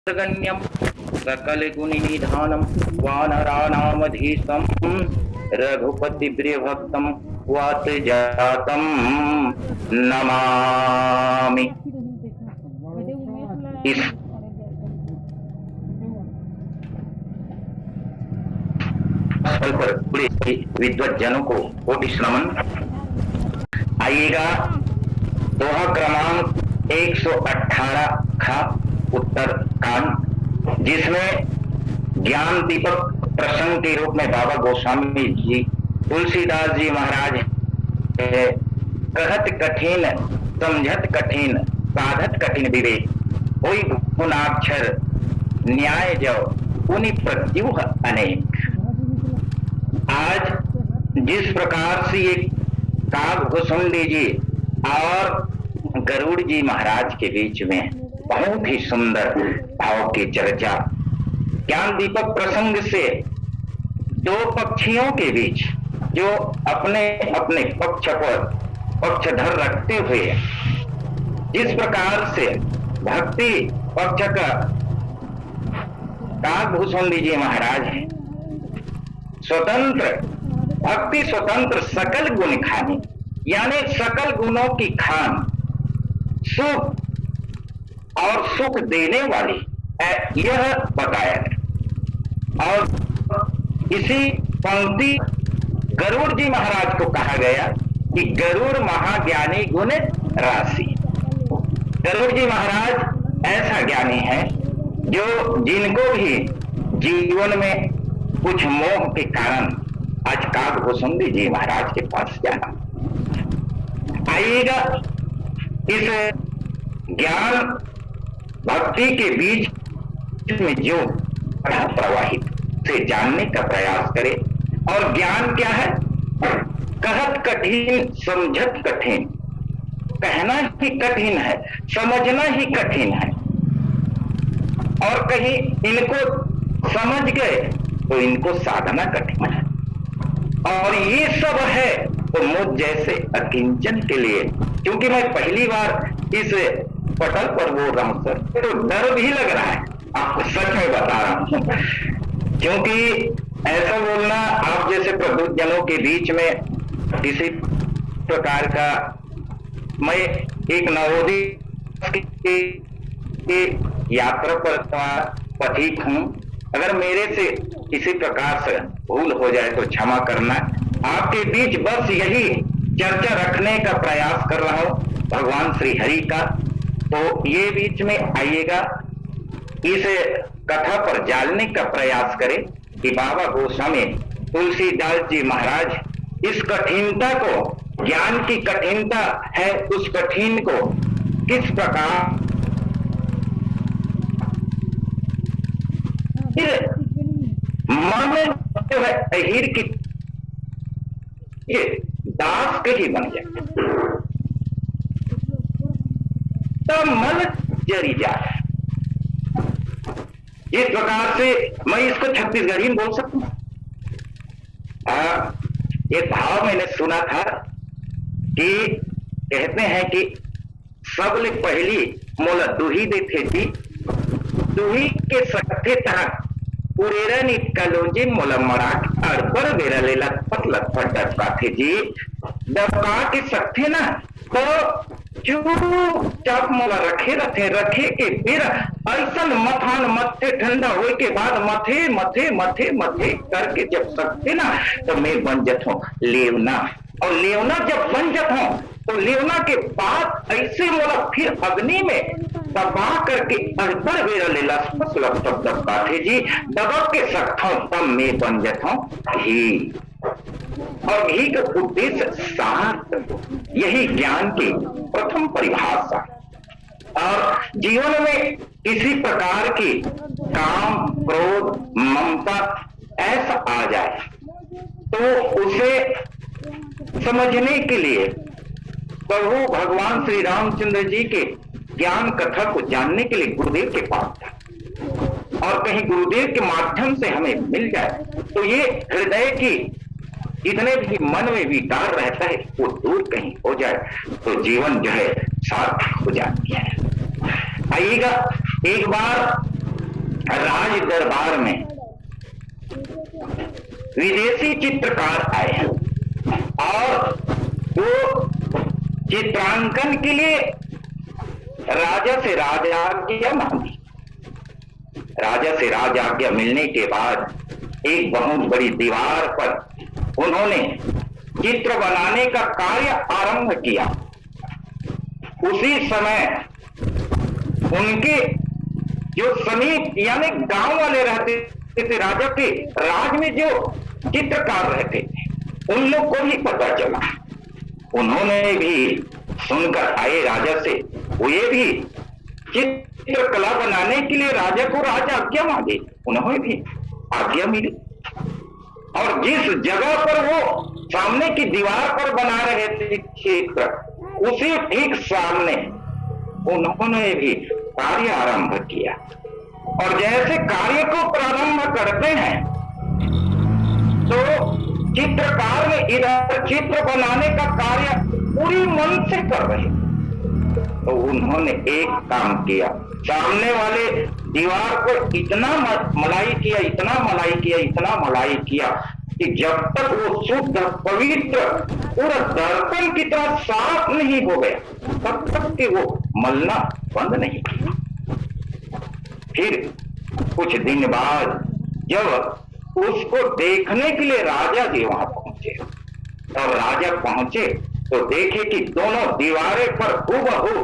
गण्यम सकल गुण निधानम वानराणामधीशम रघुपति प्रिय भक्तम वात जातम नमामि। इस स्थल पर पूरे विद्वज्जनों को कोटि नमन। आइएगा दोहा क्रमांक 118 का उत्तर कांड, जिसमें ज्ञान दीपक प्रसंग के रूप में बाबा गोस्वामी जी तुलसीदास जी महाराज कहत कठिन समझत कठिन साधत कठिन विवेक कोई गुणाक्षर न्याय जो उन्हीं प्रत्युह अनेक। आज जिस प्रकार से ये काकभूषुंडी जी और गरुड़ जी महाराज के बीच में बहुत ही सुंदर भाव की चर्चा, ज्ञान दीपक प्रसंग से दो पक्षियों के बीच जो अपने अपने पक्ष पर पक्षधर रखते हुए जिस प्रकार से भक्ति पक्ष का काकभूषुंडी जी महाराज है, स्वतंत्र भक्ति स्वतंत्र सकल गुण खानी, यानी सकल गुणों की खान, सुख और सुख देने वाली यह बताया है। और इसी पंक्ति गरुड़ जी महाराज को कहा गया कि गरुड़ महाज्ञानी गुण राशि। गरुड़ जी महाराज ऐसा ज्ञानी है जो जिनको भी जीवन में कुछ मोह के कारण आज काकभूषुंडी जी महाराज के पास जाना। आइएगा इस ज्ञान भक्ति के बीच में जो प्रवाहित से जानने का प्रयास करे। और ज्ञान क्या है? कहत कठिन समझत कठिन, कहना ही कठिन है, समझना ही कठिन है। और कहीं इनको समझ गए तो इनको साधना कठिन है। और ये सब है तो मुझ जैसे अकिंचन के लिए, क्योंकि मैं पहली बार इस पटल पर बोल रहा हूं सर, तो डर भी लग रहा है, आपको सच में बता रहा हूं, क्योंकि ऐसा बोलना आप जैसे प्रबुद्धजनों के बीच में किसी प्रकार का, मैं एक नवोदय की यात्रा पर पथिक हूं, अगर मेरे से किसी प्रकार से भूल हो जाए तो क्षमा करना। आपके बीच बस यही चर्चा रखने का प्रयास कर रहा हूं भगवान श्री हरि का। तो ये बीच में आइएगा, इस कथा पर जानने का प्रयास करें कि बाबा गोस्वामी तुलसीदास जी महाराज इस कठिनता को, ज्ञान की कठिनता है, उस कठिन को किस प्रकार मन जो है अहीर की दास के ही बन जाए तो मन जरी जाए। इस प्रकार से मैं इसको छत्तीसगढ़ी में बोल सकता हूं। एक भाव मैंने सुना था कि कहते हैं कि सबले पहली मोला दुही देते थी, दुही के सकते था उरेरा नी कलोजी मोला मराठ अड़पर बेरा लेला पतला फटक पाथे जी दबका के सकते ना, तो चुपचाप मोला रखे रखे रखे के फिर ऐसा मथान मथे ठंडा होए के बाद मथे मथे मथे मथे करके जब सकते ना, तो मैं बन जत हूँ लेवना। और लेवना जब बन जत हूँ तो लेवना के बाद ऐसे मोला फिर अग्नि में दबा करके अड़पर बेरा लेला तब दबकाथे जी दबा के सकता हूँ, तब मैं बन जत हूँ घी। और घी का उद्देश्य सार, यही ज्ञान की प्रथम परिभाषा। और जीवन में किसी प्रकार की काम, क्रोध, ममता ऐसा आ जाए तो उसे समझने के लिए प्रभु भगवान श्री रामचंद्र जी के ज्ञान कथा को जानने के लिए गुरुदेव के पास था, और कहीं गुरुदेव के माध्यम से हमें मिल जाए तो ये हृदय की जितने भी मन में विकार रहता है वो दूर कहीं हो जाए तो जीवन जो है सार्थक हो जाती है। आइएगा, एक बार राज दरबार में विदेशी चित्रकार आए हैं और वो चित्रांकन के लिए राजा से राजाज्ञा मांगी। राजा से राजाज्ञा मिलने के बाद एक बहुत बड़ी दीवार पर उन्होंने चित्र बनाने का कार्य आरंभ किया। उसी समय उनके जो समीप यानी गांव वाले रहते थे, राजा के राज में जो चित्रकार रहते थे, उन लोग को भी पता चला। उन्होंने भी सुनकर आए राजा से, वे भी चित्रकला बनाने के लिए राजा को राजा आज्ञा मांगे। उन्होंने भी आज्ञा मिली और जिस जगह पर वो सामने की दीवार पर बना रहे थे चित्र, उसी ठीक सामने उन्होंने भी कार्य आरंभ किया। और जैसे कार्य को प्रारंभ करते हैं तो चित्रकार ने इधर चित्र बनाने का कार्य पूरी मन से कर रहे, तो उन्होंने एक काम किया, सामने वाले दीवार को इतना मलाई किया, इतना मलाई किया, इतना मलाई किया कि जब तक वो शुद्ध पवित्र पूरा दर्पण की तरह साफ नहीं हो गया तब तक कि वो मलना बंद नहीं किया। फिर कुछ दिन बाद जब उसको देखने के लिए राजा जी वहां पहुंचे, और राजा पहुंचे तो देखे कि दोनों दीवारें पर हूबहू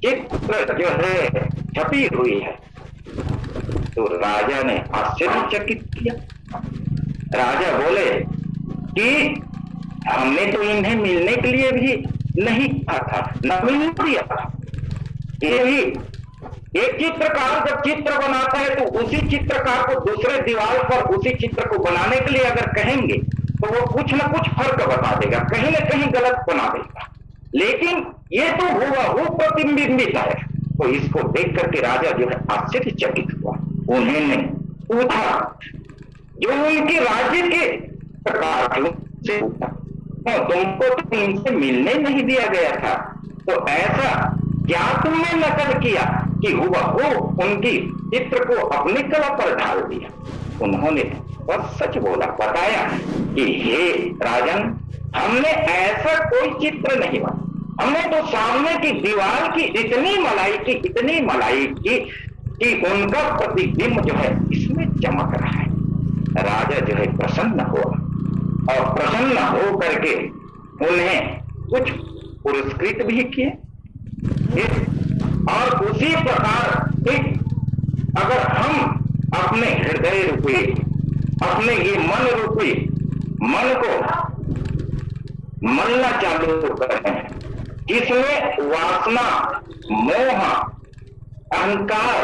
चित्र जो है छपी हुई है। तो राजा ने आश्चर्यचकित किया। राजा बोले कि हमने तो इन्हें मिलने के लिए भी नहीं कहा था, न मिलने दिया था। ये भी एक चित्रकार जब चित्र बनाता है तो उसी चित्रकार को दूसरे दीवार पर उसी चित्र को बनाने के लिए अगर कहेंगे तो वो कुछ न कुछ फर्क बता देगा, कहीं न कहीं गलत बना देगा। लेकिन ये तो हूबहू प्रतिबिंबित है। तो इसको देख करके राजा जो है आश्चर्यचकित हुआ। उन्होंने पूछा, जो उनके राज्य के प्रकारों से पूछा, तो तुमको तो इनसे मिलने नहीं दिया गया था, तो ऐसा क्या तुमने नकल किया कि हूबहू उनकी चित्र को अपनी कला पर ढाल दिया? उन्होंने बस सच बोला, बताया कि हे राजन, हमने ऐसा कोई चित्र नहीं बना, हमने तो सामने की दीवार की इतनी मलाई की कि उनका प्रतिबिंब जो है इसमें चमक रहा है। राजा जो है प्रसन्न हुआ और प्रसन्न हो करके उन्हें कुछ पुरस्कृत भी किए। और उसी प्रकार अगर हम अपने हृदय रूपी, अपने ये मन रूपी मन को मलना चालू करें, इसमें वासना, मोह, अहंकार,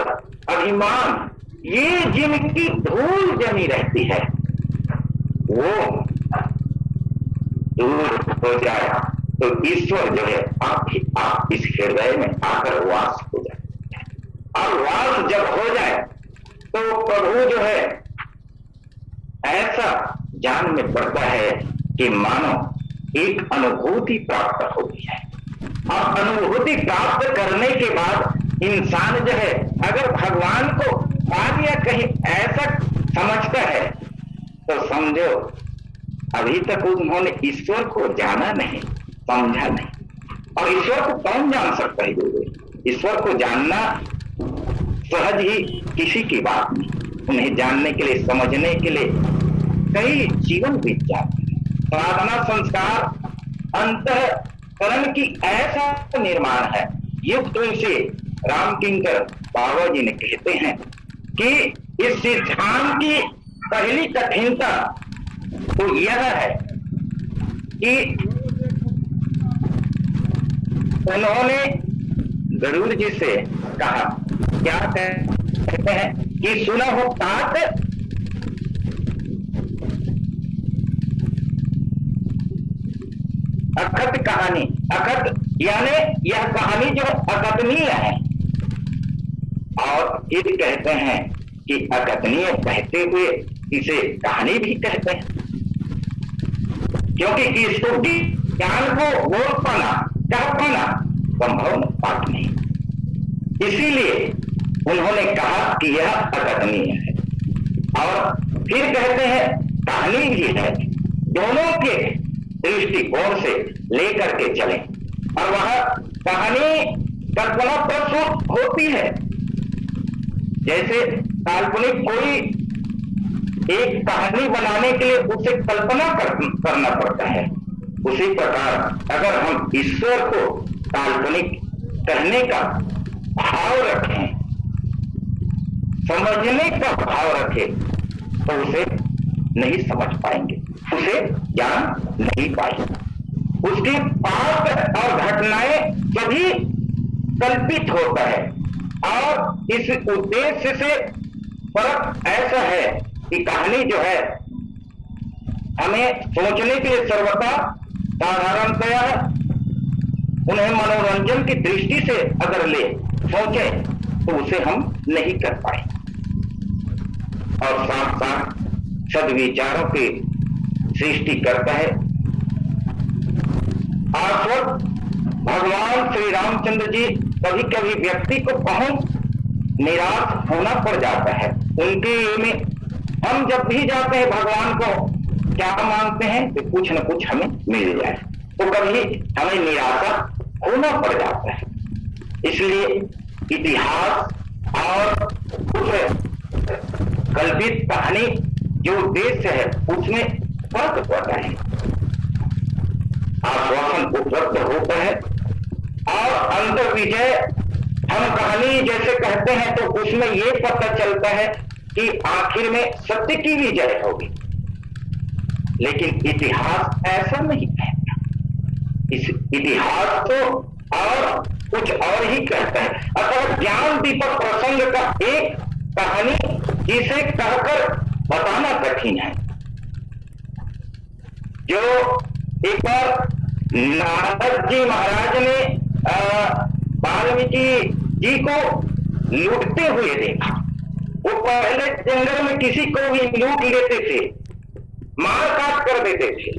अभिमान, ये जिनकी धूल जमी रहती है वो दूर हो जाए तो ईश्वर जो है आप इस हृदय में आकर वास हो जाए। और वास जब हो जाए तो प्रभु जो है ऐसा जान में पड़ता है कि मानो एक अनुभूति प्राप्त होती है। और अनुभूति प्राप्त करने के बाद इंसान जो है अगर भगवान को आज या कहीं ऐसा समझता है तो समझो अभी तक उन्होंने ईश्वर को जाना नहीं, समझा नहीं। और ईश्वर को कौन जान सकता है? ईश्वर को जानना सहज ही किसी की बात नहीं, उन्हें जानने के लिए, समझने के लिए कई जीवन बीत जाते हैं। साधना संस्कार अंतःकरण की ऐसा निर्माण है। युक्त से राम किंकर बाबा जी ने कहते हैं कि इस सिद्धांत की पहली कठिनता तो यह है कि उन्होंने गरुड़ जी से कहा, क्या कहते हैं कि सुना हो तात, अखत कहानी, अखत यानी यह कहानी जो अकथनीय है, और फिर कहते हैं कि अकथनीय कहते हुए इसे कहानी भी कहते हैं, क्योंकि इसको ज्ञान को बोल पाना, कह पाना संभव बात नहीं। इसीलिए उन्होंने कहा कि यह अकथनीय है। और फिर कहते हैं कहानी भी है, दोनों के दृष्टिकोण से लेकर के चलें, और वह कहानी कल्पना प्रस्तुत होती है। जैसे काल्पनिक कोई एक कहानी बनाने के लिए उसे कल्पना करना पड़ता है, उसी प्रकार अगर हम ईश्वर को काल्पनिक कहने का भाव रखें, समझने का भाव रखें, तो उसे नहीं समझ पाएंगे, उसे जान नहीं पाएंगे। उसके पाप और घटनाएं सभी कल्पित होता है, और इस उद्देश्य से फर्क ऐसा है कि कहानी जो है हमें सोचने के लिए सर्वथा साधारणतया उन्हें मनोरंजन की दृष्टि से अगर ले सोचे तो उसे हम नहीं कर पाए, और साथ साथ सद्विचारों की सृष्टि करता है। आश्वत भगवान श्री रामचंद्र जी कभी कभी व्यक्ति को बहुत निराश होना पड़ जाता है। उनके में हम जब भी जाते हैं भगवान को क्या मांगते हैं कि कुछ न कुछ हमें मिल जाए, तो कभी हमें निराशा होना पड़ जाता है। इसलिए इतिहास और कुछ कल्पित कहानी जो उद्देश्य है उसमें फर्क पड़ता है। आश्वासन उपलब्ध होता है, और अंतर विजय हम कहानी जैसे कहते हैं तो उसमें यह पता चलता है कि आखिर में सत्य की विजय होगी, लेकिन इतिहास ऐसा नहीं कहता। इस इतिहास तो और कुछ और ही कहता है। अतः ज्ञान दीपक प्रसंग का एक कहानी जिसे कहकर बताना कठिन है। जो एक बार नारद जी महाराज ने वाल्मीकि जी को लूटते हुए देखा। वो पहले जंगल में किसी को भी लूट लेते थे, मार काट कर देते थे,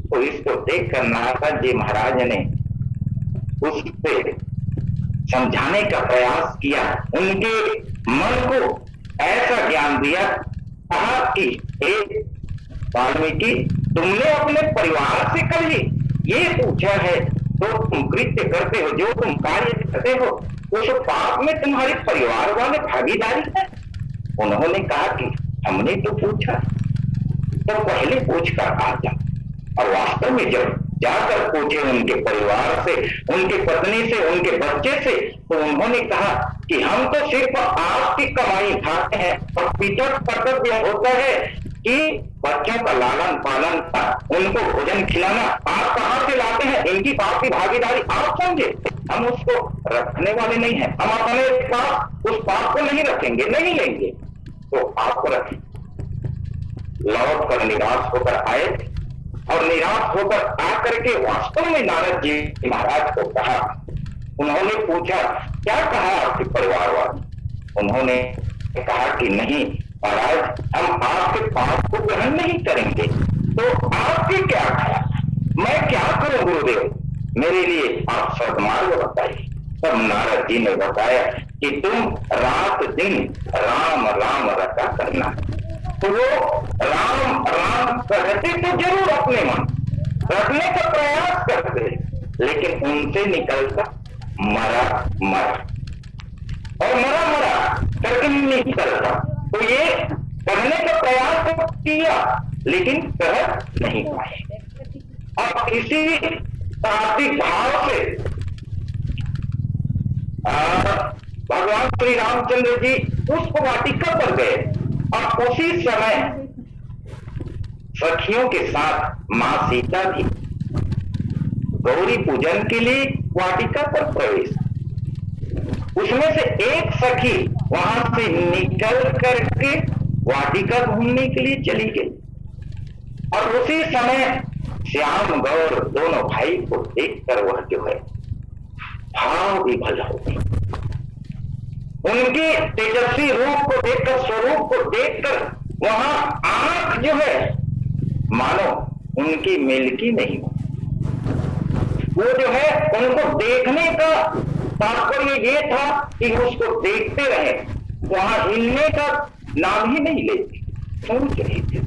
तो इसको देखकर नारद जी महाराज ने उससे समझाने का प्रयास किया, उनके मन को ऐसा ज्ञान दिया, कहा कि हे वाल्मीकि, तुमने अपने परिवार से कभी ये पूछा है तो तुम कृत्य करते हो, जो तुम कार्य करते हो उस पाप में तुम्हारे परिवार वाले भागीदारी है? उन्होंने कहा कि हमने तो पूछा, तो पहले पूछ कर आ जा। और वास्तव में जब जाकर पूछे उनके परिवार से, उनके पत्नी से, उनके बच्चे से, तो उन्होंने कहा कि हम तो सिर्फ आपकी कमाई खाते हैं, और पिता कर्तव्य होता है कि बच्चों का लालन पालन का, उनको भोजन खिलाना आप कहां से लाते हैं? इनकी पाप की भागीदारी आप समझे, हम उसको रखने वाले नहीं हैं, हम अपने पास उस पाप को नहीं रखेंगे, नहीं लेंगे, तो आप रखें। लौट कर निराश होकर आए, और निराश होकर आकर के वास्तव में नारद जी महाराज को कहा, उन्होंने पूछा क्या कहा आपके परिवार वाले? उन्होंने कहा कि नहीं महाराज, हम आपके पाप को ग्रहण नहीं करेंगे, तो आपके क्या खाया, मैं क्या करूं गुरुदेव, मेरे लिए आप सद्मार्ग बताइए। तब नारद जी ने बताया कि तुम रात दिन राम राम रटा करना। तो वो राम राम कहते तो जरूर अपने मन, रखने का प्रयास करते, लेकिन उनसे निकलता मरा मरा, और मरा मरा करके नहीं निकलता। तो ये कहने का प्रयास तो किया, लेकिन कह नहीं पाए। और इसी तात्विक भाव से भगवान श्री रामचंद्र जी पुष्प वाटिका पर गए, और उसी समय सखियों के साथ मां सीता भी गौरी पूजन के लिए वाटिका पर प्रवेश। उसमें से एक सखी वहां से निकल करके वाटिका घूमने के लिए चली गई और उसी समय श्याम गौर दोनों भाई को देखकर वह जो है भाव विभल हो गई। उनके तेजस्वी रूप को देखकर, स्वरूप को देखकर वहां आंख जो है मानो उनकी मिलकी नहीं हो। वो जो है उनको देखने का तात्पर्य ये था कि उसको देखते रहे, वहां हिलने का नाम ही नहीं लेते, सोच रही थी,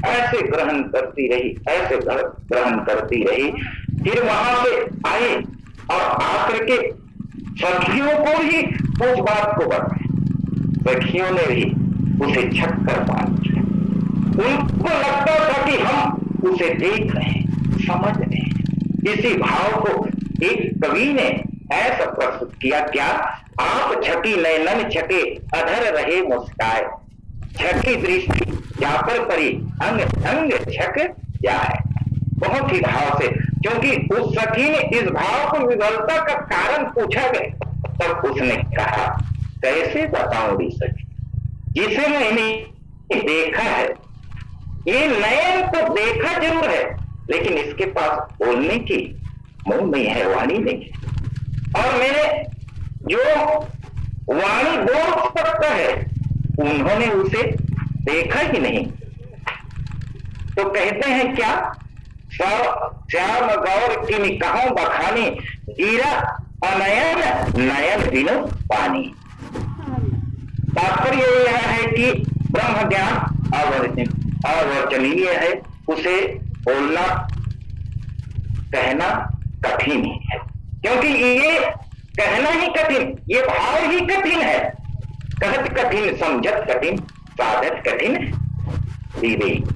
ऐसे ग्रहण करती रही, ऐसे ग्रहण करती रही। फिर वहां से आई और आकर के सखियों को भी उस बात को बताया, सखियों ने भी उसे छक्कर मार दिया। उनको लगता था कि हम उसे देख रहे हैं, समझ रहे हैं। इसी भाव को एक कवि ने ऐसा प्रस्तुत किया, क्या आप छठी नयनन छटे अधर रहे मुस्काए, छठी दृष्टि जा पर परी अंग अंग छक जाए। बहुत ही भाव से, क्योंकि उस सखी ने इस भाव को विवलता का कारण पूछा गया, तब उसने कहा कैसे बताऊं री सखी, जिसे मैंने देखा है, ये नयन तो देखा जरूर है, लेकिन इसके पास बोलने की मुंह नहीं है, वाणी नहीं है। और मैंने जो वाणी बोल सकता है उन्होंने उसे देखा ही नहीं। तो कहते हैं क्या, श्याम गौर की निकाहों बखानी, गिरा अनयन नयन बिनु पानी। तात्पर्य यह है कि ब्रह्म ज्ञान अवर्चनीय है, उसे बोलना कहना कठिन ही है, क्योंकि ये कहना ही कठिन, ये भाव ही कठिन है। कहत कठिन समझत कठिन साधत कठिन विवेक।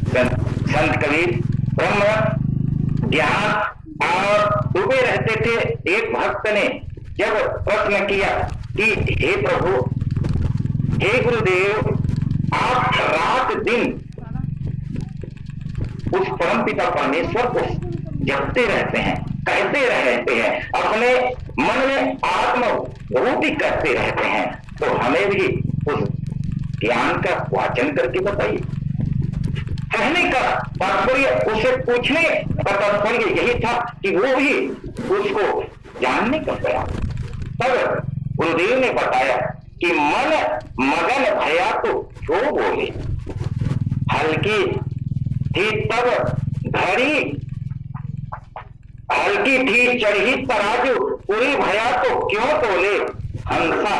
संत कबीर ब्रह्म ज्ञान और डूबे रहते थे। एक भक्त ने जब प्रश्न किया कि हे प्रभु, हे गुरुदेव, आप रात दिन उस परमपिता परमेश्वर को जपते रहते हैं, कहते रहते हैं, अपने मन में आत्मभूति करते रहते हैं, तो हमें भी उस ज्ञान का वाचन करके बताइए। कहने का तात्पर्य, उसे पूछने का तात्पर्य यही था कि वो भी उसको जानने का प्रयास। तब गुरुदेव ने बताया कि मन मगन भया तो क्यों बोले, हल्की थी तब घड़ी, हल्की थी चढ़ी तराजू, पूरी भया तो क्यों तोले, हंसा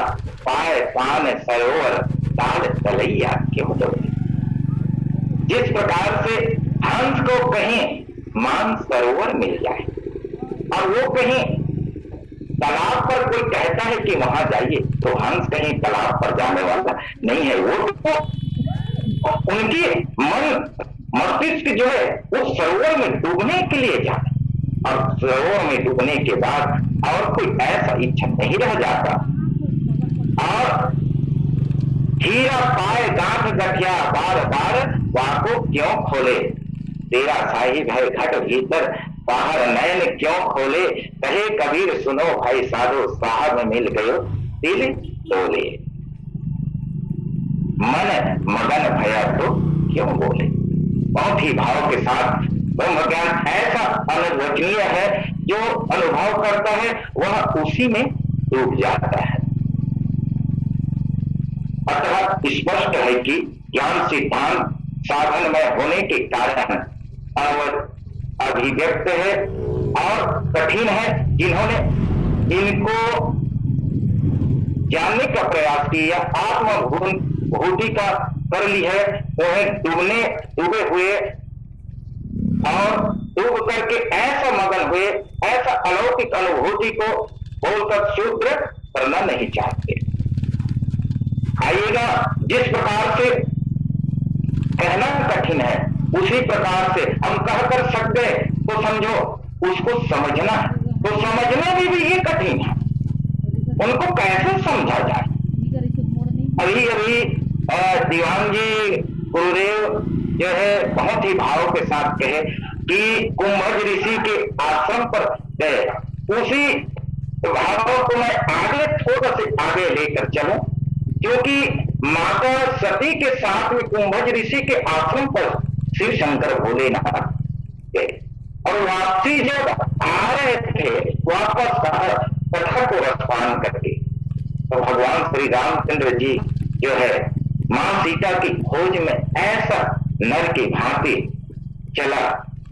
पाए पान सरोवर ताल तलैया क्यों डोले। जिस प्रकार से हंस को कहीं मान सरोवर मिल जाए और वो कहीं तालाब पर कोई कहता है कि वहां जाइए, तो हंस कहीं तालाब पर जाने वाला नहीं है, वो तो उनकी मन मस्तिष्क जो है वो सरोवर में डूबने के लिए जाए, और सरोवर में डूबने के बाद और कोई ऐसा इच्छा नहीं रह जाता। और हीरा पाए गांठ गठिया बार बार वाको क्यों खोले, तेरा साहिब है घट भीतर बाहर नयन क्यों खोले, कहे कबीर सुनो भाई साधो साहब मिल गयो दिल डोले, मन मगन भया तो क्यों बोले। बहुत ही भाव के साथ ब्रह्म ज्ञान ऐसा अनिर्वचनीय है, जो अनुभव करता है वह उसी में डूब जाता है। अतः स्पष्ट है कि ज्ञान सिद्धांत साधन में होने के कारण अभिव्यक्त है और कठिन है। जिन्होंने इनको जानने का प्रयास किया, आत्मभूति का कर ली है, उन्हें डूबे हुए और डूब करके ऐसा मगन हुए, ऐसा अलौकिक अनुभूति को बोलकर शूद्र करना नहीं चाहते। आइएगा, जिस प्रकार से कहना कठिन है उसी प्रकार से हम कह कर सकते तो समझो उसको समझना है, तो समझना भी ये कठिन है, उनको कैसे समझा जाए। अभी दीवान जी गुरुदेव जो है बहुत ही भाव के साथ कहे कि कुंभज ऋषि के आश्रम पर गए, उसी तो भावों को मैं आगे थोड़ा से आगे लेकर चलूं, क्योंकि माता सती के साथ में कुंभज ऋषि के आश्रम पर शिव शंकर भोलेनाथ गए, और वापसी जब आ रहे थे वापस कथा को रसपान करके, तो भगवान श्री रामचंद्र जी जो है मां सीता की खोज में ऐसा नर की भांति चला।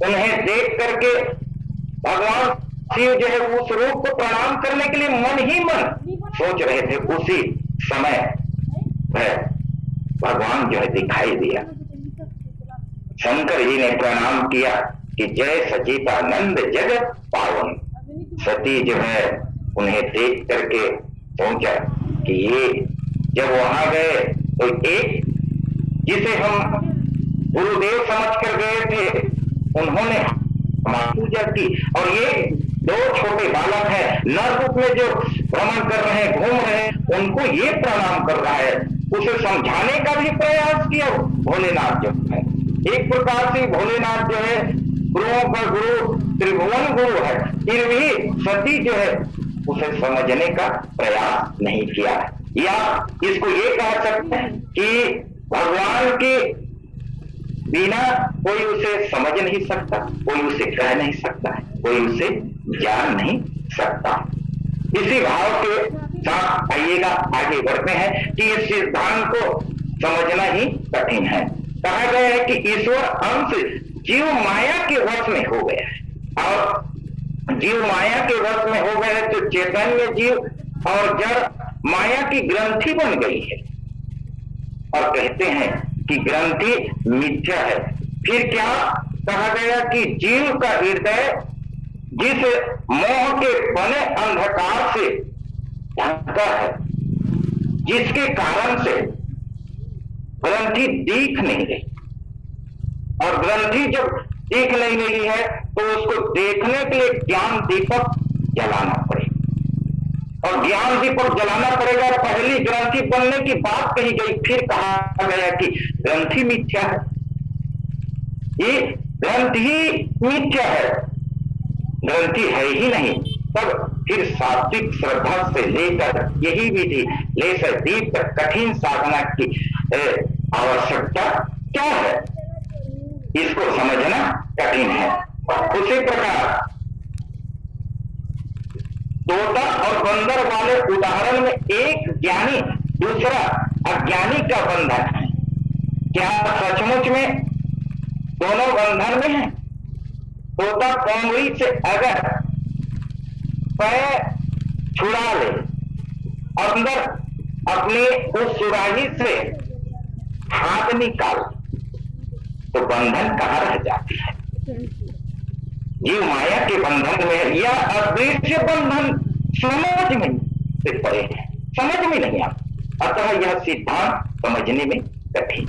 उन्हें देख करके भगवान शिव जो है उस रूप को प्रणाम करने के लिए मन ही मन सोच रहे थे। उसी समय भगवान जो है दिखाई दिया। शंकर जी ने प्रणाम किया कि जय सचिदानंद जगत पावन। सती जो है उन्हें देख करके सोचा कि ये जब वहां गए तो एक जिसे हम गुरुदेव समझ कर गए थे उन्होंने हमारी पूजा की, और ये दो छोटे बालक हैं नर रूप में जो भ्रमण कर रहे हैं, घूम रहे हैं, उनको ये प्रणाम कर रहा है। उसे समझाने का भी प्रयास किया भोलेनाथ जो है। एक प्रकार से भोलेनाथ जो है गुरुओं का गुरु, त्रिभुवन गुरु है, फिर भी सती जो है उसे समझने का प्रयास नहीं किया। या इसको ये कह सकते हैं कि भगवान के बिना कोई उसे समझ नहीं सकता, कोई उसे कह नहीं सकता, कोई उसे जान नहीं सकता। इसी भाव के साथ आइएगा आगे बढ़ते हैं कि इस सिद्धांत को समझना ही कठिन है। कहा गया है कि ईश्वर अंश जीव माया के वश में हो गया है, और जीव माया के वश में हो गया है तो चैतन्य जीव और जड़ माया की ग्रंथि बन गई है, और कहते हैं कि ग्रंथि मिथ्या है। फिर क्या कहा गया कि जीव का हृदय जिस मोह के बने अंधकार से ढका है, जिसके कारण से ग्रंथि दिख नहीं रही, और ग्रंथि जब दिख नहीं रही है तो उसको देखने के लिए ज्ञान दीपक जलाना पड़ेगा, और ज्ञान दीपक जलाना पड़ेगा। पहली ग्रंथि बनने की बात कही गई, फिर कहा गया कि ग्रंथि मिथ्या है। ये ग्रंथि मिथ्या है, ग्रंथि है ही नहीं। तब फिर सात्विक श्रद्धा से लेकर यही विधि लेकर दीप तक कठिन साधना की आवश्यकता क्या है, इसको समझना कठिन है। उसी प्रकार तोता और बंदर वाले उदाहरण में एक ज्ञानी दूसरा अज्ञानी का बंधन है। क्या सचमुच में दोनों बंधन में है? तोता कोमड़ी से अगर पैर छुड़ा ले, अंदर अपने उस सुराही से हाथ निकाल, तो बंधन कहां रह जाती है? जीव माया के बंधन में, या अदृश्य बंधन समझ में से पड़े हैं, समझ में नहीं आता। अतः यह सिद्धांत समझने में कठिन।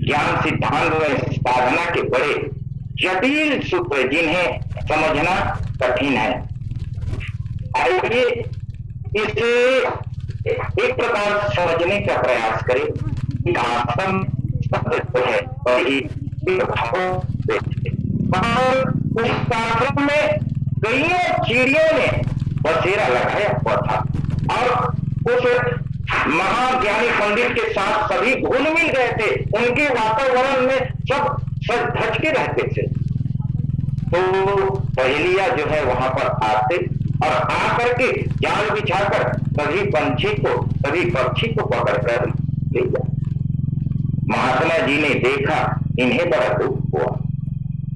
ज्ञान सिद्धांत में साधना के बड़े जटिल सूत्र जिन्हें समझना कठिन है। आइए इसे एक प्रकार समझने का प्रयास करें। आसम है वही उस आश्रम में कईयों चिड़ियों ने बसेरा लगाया हुआ था, और उस महाज्ञानी पंडित के साथ सभी घुल मिल गए थे। उनके वातावरण में सब सज धज के रहते थे। तो पहेलिया जो है वहां पर आते और आकर के जाल बिछाकर सभी पक्षी को पकड़कर ले जाते। महात्मा जी ने देखा, इन्हें बड़ा दुख हुआ।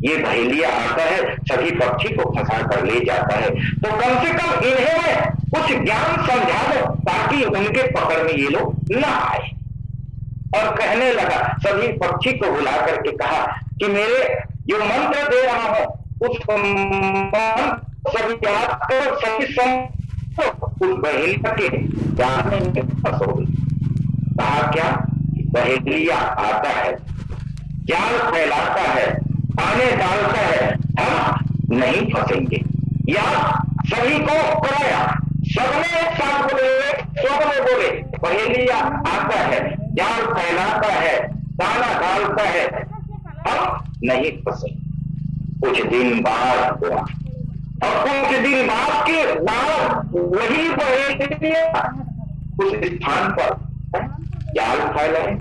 ये पहेलिया आता है, सभी पक्षी को फंसा कर ले जाता है, तो कम से कम इन्हें कुछ ज्ञान समझा दो ताकि उनके पकड़ में ये लोग न आए। और कहने लगा, सभी पक्षी को बुला करके कहा कि मेरे जो मंत्र दे रहा हूं उस सभी याद करो, सभी उस पहेलिया के जाने में फंसोगे। कहा क्या? पहेलिया आता है, जाल फैलाता है, पानी डालता है, हम नहीं फंसेंगे। या सभी को कराया, सबने एक साथ बोले, सबने बोले पहेलिया आता है, जाल फैलाता है, दाना डालता है, हम नहीं फंसे। कुछ दिन बाद हुआ, और कुछ दिन बाद के बाद वही बहेलिया उस स्थान पर जाल फैलाए,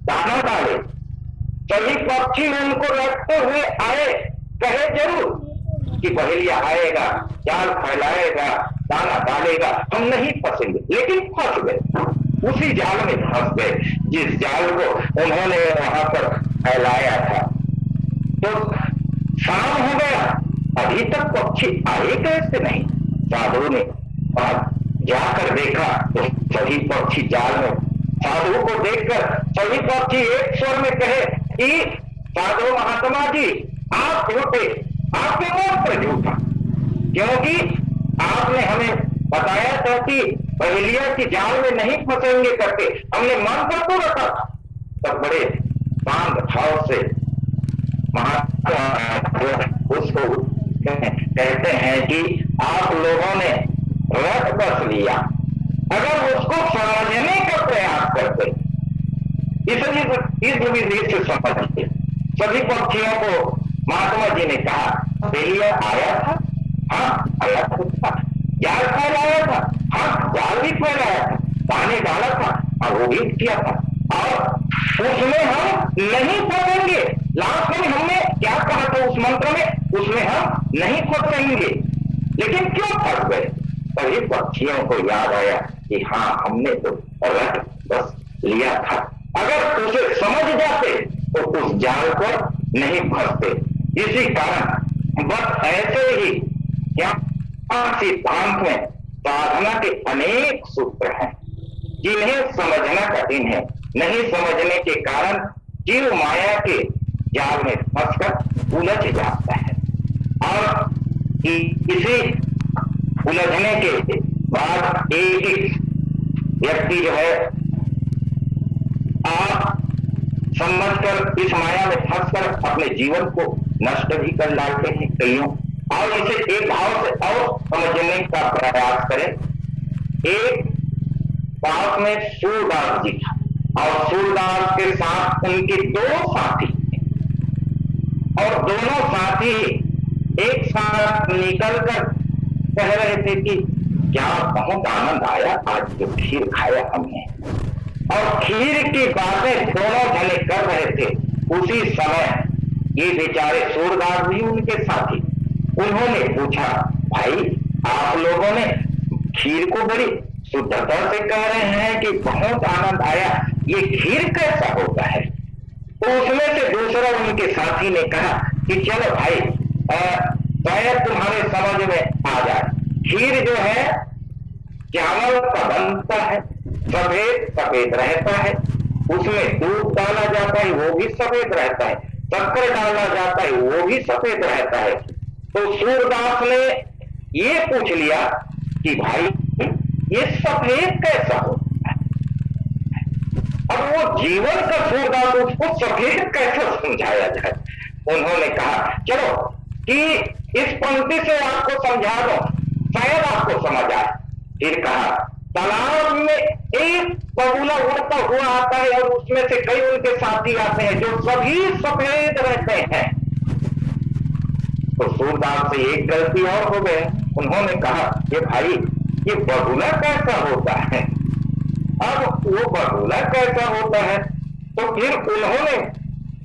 दाना डाले, सभी पक्षी उनको रखते हुए आए, कहे जरूर कि बहेलिया आएगा, जाल फैलाएगा, दाना डालेगा, हम नहीं फंसेंगे, लेकिन फंस गए, उसी जाल में फंस गए जिस जाल को उन्होंने वहां पर फैलाया था। तो शाम हो गया, अभी तक पक्षी आए कैसे नहीं। साधु ने जाकर देखा तो सभी पक्षी जाल में, साधु को देखकर सभी पक्षी एक स्वर में कहे कि साधु महात्मा जी आप झूठे, आपके मुंह पर झूठा, क्योंकि आपने हमें बताया था कि बहेलिया की जाल में नहीं फंसेंगे करके, हमने मन पर तो रखा था। तब बड़े शांत भाव से महात्मा उसको कहते हैं कि आप लोगों ने रट बस लिया, अगर उसको समझने का प्रयास करते, इस विधि से समझते। सभी पक्षियों को महात्मा जी ने कहा बहेलिया आया था, हाँ आया था, जाल फैलाया था, हाँ जाल भी फैलाया था, पानी डाला था और वो भी किया था, और उसमें हम नहीं फंसेंगे। लास्ट में हमने क्या कहा था उस मंत्र में, उसमें हम नहीं फंसेंगे, लेकिन क्यों फंस गए। सभी पक्षियों को याद आया कि हाँ हमने तो रट बस लिया था, अगर उसे समझ जाते तो उस जाल पर नहीं फंसते। इसी कारण बस ऐसे ही क्या सिद्धांत में साधना के अनेक सूत्र हैं जिन्हें समझना कठिन है। नहीं समझने के कारण जीव माया के जाल में फंसकर उलझ जाता है, और इसी उलझने के बाद एक एक व्यक्ति जो है आप समझकर इस माया में फंसकर अपने जीवन को नष्ट भी कर डालते हैं कईयों। और इसे एक भाव से और समझने का प्रयास करें। एक पास में सूरदास जी था, और सूरदास के साथ उनके दो साथी, और दोनों साथी एक साथ निकलकर कह रहे थे कि क्या बहुत आनंद आया आज जो खीर खाया हमने, और खीर की बातें दोनों जने कर रहे थे। उसी समय ये बेचारे सूरदास भी उनके साथी, उन्होंने पूछा भाई आप लोगों ने खीर को बड़ी शुद्धता से कह रहे हैं कि बहुत आनंद आया, ये खीर कैसा होता है। तो उसमें से दूसरा उनके साथी ने कहा कि चलो भाई शायद तुम्हारे समझ में आ जाए, खीर जो है चावल का बनता है, सफेद सफेद रहता है, उसमें दूध डाला जाता है वो भी सफेद रहता है, शक्कर डाला जाता है वो भी सफेद रहता है। तो सूरदास ने ये पूछ लिया कि भाई ये सफेद कैसा होता है। अब वो जीवन का सूरदास उसको सफेद कैसे समझाया जाए। उन्होंने कहा चलो कि इस पंक्ति से आपको समझा दो, शायद आपको समझ आए। फिर कहा तालाब में एक बगुला उड़ता हुआ आता है और उसमें से कई उनके साथी आते हैं जो सभी सफेद रहते हैं। तो सूरदास से एक गलती और हो गई, उन्होंने कहा कि भाई ये बगुला कैसा होता है। अब वो बगुला कैसा होता है, तो फिर उन्होंने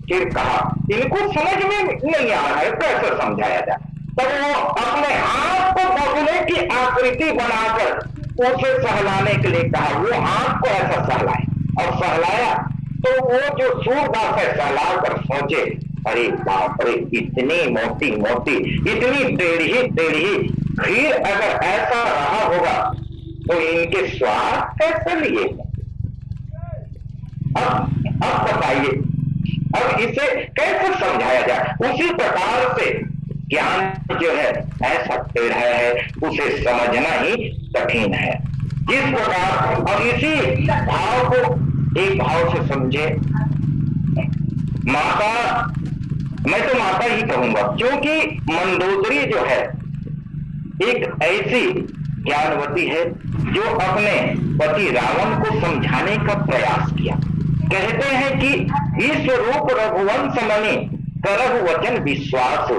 फिर कहा इनको समझ में नहीं आ रहा है, कैसे समझाया जाए। तब वो अपने हाथ को बगुले की आकृति बनाकर उसे सहलाने के लिए कहा, वो हाथ को ऐसा सहलाए, और सहलाया तो वो जो सूरदास है सहला कर सोचे अरे बाप रे इतनी मोटी मोटी इतनी टेढ़ी खीर अगर ऐसा रहा होगा तो इनके स्वाद कैसे लिए। अब बताइए अब इसे कैसे समझाया जाए। उसी प्रकार से ज्ञान जो है ऐसा टेढ़ा है, उसे समझना ही कठिन है। जिस प्रकार अब इसी भाव को एक भाव से समझे। माता, मैं तो माता ही कहूंगा, क्योंकि मंदोदरी जो है एक ऐसी ज्ञानवती है जो अपने पति रावण को समझाने का प्रयास किया। कहते हैं कि विश्व रूप रघुवंश मणि करहु वचन विश्वास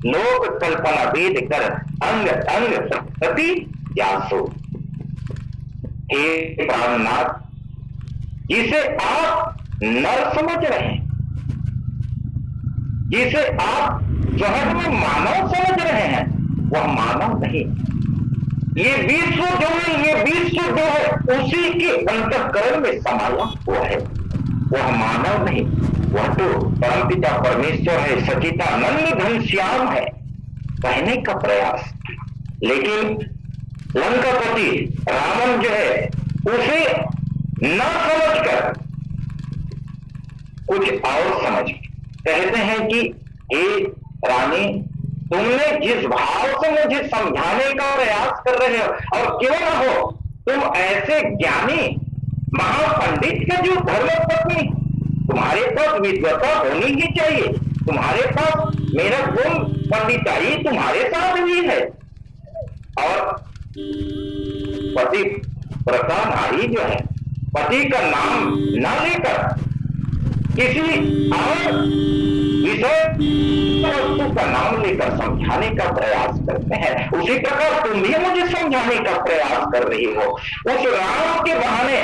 लोक कल्पना वेद कर अंग अंग प्रति जासो। हे प्राणनाथ, जिसे आप नर समझ रहे हैं, जिसे आप सहज में मानव समझ रहे हैं, वह मानव नहीं। ये विश्व जो है, ये विश्व जो है उसी के अंतःकरण में समाया हुआ है, वह मानव नहीं। वह तो परमपिता परमेश्वर है, सचिदानंद घनश्याम है, कहने का प्रयास। लेकिन लंकापति रावण जो है उसे न समझकर कुछ और समझ कहते हैं कि हे रानी, तुमने जिस भाव से मुझे समझाने का प्रयास कर रहे हो, और क्यों न हो तुम ऐसे ज्ञानी महापंडित के जो धर्मपत्नी, तुम्हारे पास विद्वता होनी ही चाहिए, तुम्हारे पास मेरा गुण पंडिताई तुम्हारे साथ भी है। और पति व्रता नारी जो है, पति का नाम न लेकर किसी और विषय वस्तु का नाम लेकर समझाने का प्रयास करते हैं, उसी प्रकार तुम भी मुझे समझाने का प्रयास कर रही हो। उस राम के बहाने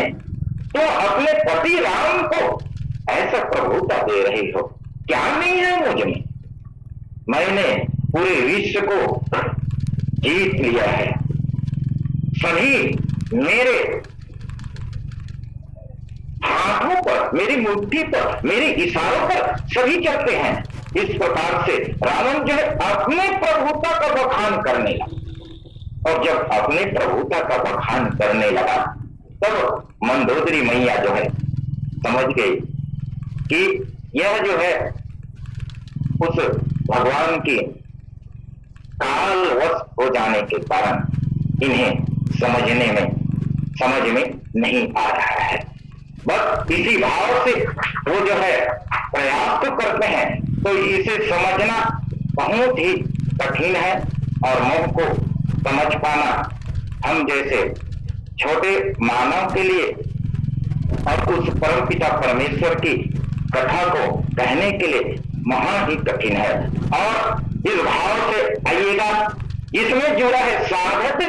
तो अपने पति राम को ऐसा प्रभुता दे रही हो। क्या नहीं है मुझ में? मैंने पूरे विश्व को जीत लिया है, सभी मेरे हाथों पर, मेरी मुट्ठी पर, मेरे इशारों पर सभी चलते हैं। इस प्रकार से रावण जो है अपने प्रभुता का बखान करने लगा, और जब अपने प्रभुता का बखान करने लगा तब मंदोदरी मैया जो है समझ गई कि यह जो है उस भगवान की कालवश हो जाने के कारण इन्हें समझ में नहीं आ रहा है। बस इसी भाव से वो जो है प्रयास तो करते हैं, तो इसे समझना बहुत ही कठिन है, और मोह को समझ पाना हम जैसे छोटे मानव के लिए और उस परमपिता परमेश्वर की कथा को कहने के लिए महा ही कठिन है। और इस भाव से आइएगा, इसमें जुड़ा है साधक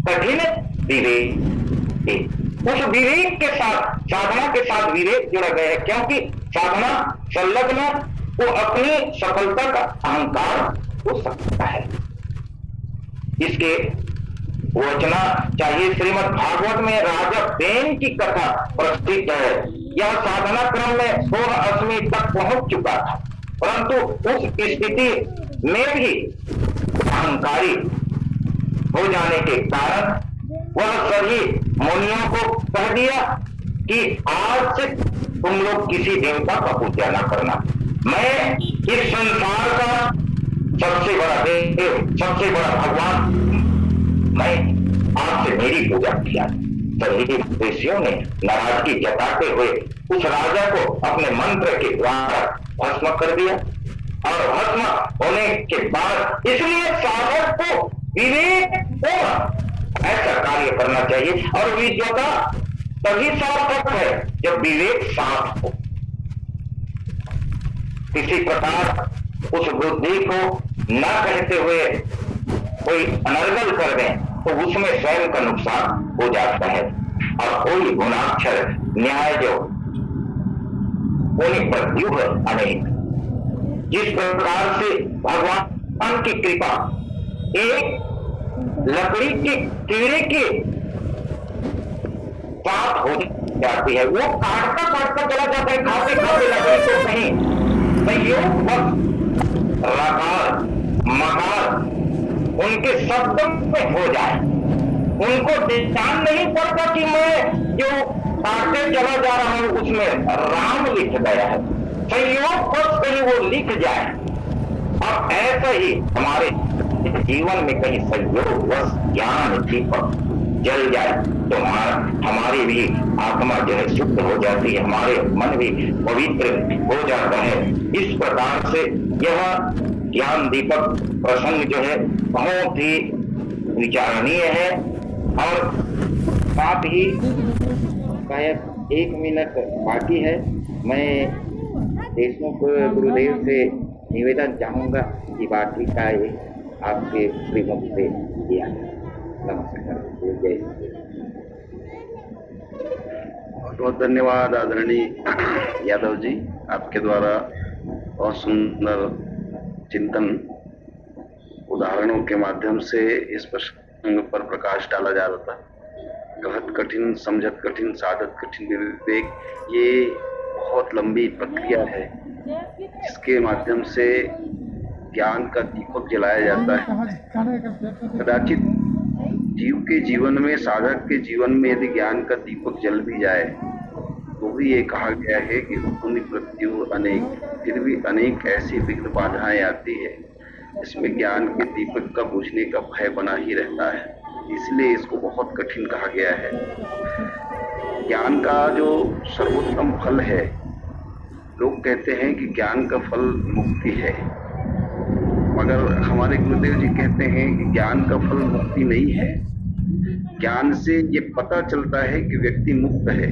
कठिन विवेक। उस विवेक के साथ, साधना के साथ विवेक जुड़ा गया है, क्योंकि साधना संलग्न वो अपनी सफलता का अहंकार हो सकता है। इसके वचना चाहिए। श्रीमद् भागवत में राजा बेन की कथा प्रसिद्ध है। यह साधना क्रम में 16वीं तक पहुंच चुका था, परंतु उस स्थिति में भी अहंकारी हो जाने के कारण वह सभी मुनियों को कह दिया कि आज से तुम लोग किसी देवता का पूजा न करना, मैं इस संसार का सबसे बड़ा देव, सबसे बड़ा भगवान, मैं आज से मेरी पूजा किया। सभी ऋषियों ने नाराजगी जताते हुए उस राजा को अपने मंत्र के द्वारा भस्म कर दिया, और भस्म होने के बाद इसलिए साधक को विवेक होगा ऐसा कार्य करना चाहिए, और विद्वता तभी सार्थक है जब विवेक साथ हो। किसी प्रकार उस बुद्धि को न कहते हुए कोई अनर्गल कर दें तो उसमें स्वयं का नुकसान हो जाता है, और कोई गुणाक्षर न्याय जो उन्हें प्रत्युह अनेक। जिस प्रकार से भगवान की कृपा एक लकड़ी के कीड़े के साथ हो जाती है, वो काटता काटता चला जाता है, खाते खाते लकड़ी को कहीं संयोग वक्त रकार मकार उनके शब्द में हो जाए, उनको ध्यान नहीं पड़ता कि मैं जो काटते चला जा रहा हूं उसमें राम लिख गया है, संयोग वक्त कहीं वो लिख जाए। अब ऐसा ही हमारे जीवन में कहीं संयोगवश ज्ञान दीपक जल जाए तो हमारी भी आत्मा जो है शुद्ध हो जाती है, हमारे मन भी पवित्र हो जाता है। इस प्रकार से यह ज्ञान दीपक प्रसंग जो है बहुत ही विचारणीय है। और साथ ही शायद 1 मिनट बाकी है, मैं देशमुख गुरुदेव से निवेदन चाहूँगा कि बाटी का ये आपके श्रीमुख से किया। नमस्कार। जय हिंद। बहुत बहुत धन्यवाद आदरणीय यादव जी, आपके द्वारा बहुत सुंदर चिंतन उदाहरणों के माध्यम से इस प्रसंग पर प्रकाश डाला जा रहा था। कहत कठिन, समझत कठिन, साधत कठिन विवेक, ये बहुत लंबी प्रक्रिया है जिसके माध्यम से ज्ञान का दीपक जलाया जाता है। कदाचित जीव के जीवन में, साधक के जीवन में यदि ज्ञान का दीपक जल भी जाए तो भी ये कहा गया है कि हुक्म मृत्यु अनेक, फिर भी अनेक ऐसी विघ्न बाधाएं आती है, इसमें ज्ञान के दीपक का बुझने का भय बना ही रहता है, इसलिए इसको बहुत कठिन कहा गया है। ज्ञान का जो सर्वोत्तम फल है, लोग कहते हैं कि ज्ञान का फल मुक्ति है, मगर हमारे गुरुदेव जी कहते हैं कि ज्ञान का फल मुक्ति नहीं है। ज्ञान से ये पता चलता है कि व्यक्ति मुक्त है,